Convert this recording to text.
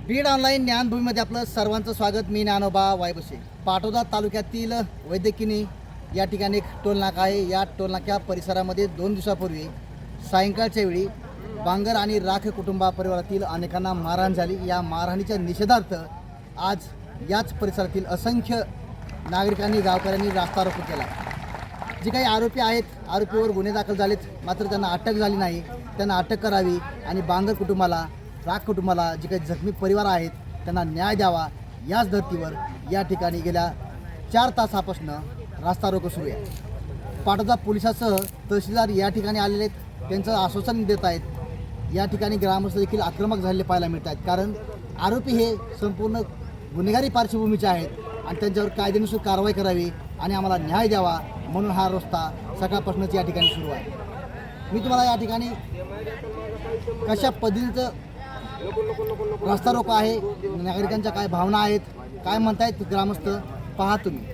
Beed online ज्ञानभूमीमध्ये आपलं सर्वांचं स्वागत. मी ज्ञानोबा वायबसे. पाटोदा तालुक्यातील वैद्यकिनी या ठिकाणी एक टोलनाका आहे. या टोलनाक्या परिसरामध्ये 2 दिवसापूर्वी सायंकाळच्या वेळी बांगर आणि राख कुटुंबा परिवारातील अनेकांना मारहाण झाली. या मारहाणीच्या निषेधार्थ आज याच परिसरातील असंख्य नागरिकांनी गावकऱ्यांनी रास्ता रोको केला. जे काही आरोपी आहेत, आरोपीवर गुन्हे दाखल झालेत, मात्र त्यांना अटक झाली नाही. त्यांना अटक करावी आणि बांगर कुटुंबाला, राख कुटुंबाला, जे काही जखमी परिवार आहेत त्यांना न्याय द्यावा, याच धर्तीवर या ठिकाणी गेल्या 4 तासापासून रास्ता रोको सुरू आहे. पाटोदा पोलिसासह तहसीलदार या ठिकाणी आलेले आहेत, त्यांचं आश्वासन देत आहेत. या ठिकाणी ग्रामस्थ देखील आक्रमक झालेले पाहायला मिळत आहेत, कारण आरोपी हे संपूर्ण गुन्हेगारी पार्श्वभूमीचे आहेत आणि त्यांच्यावर कायदेनुसार कारवाई करावी आणि आम्हाला न्याय द्यावा म्हणून हा रस्ता सकाळपासूनच या ठिकाणी सुरू आहे. मी तुम्हाला या ठिकाणी कशा पद्धतीचं रस्ता रोको आहे, नागरिकांच्या काय भावना आहेत, काय म्हणतायत ग्रामस्थ, पहा तुम्ही.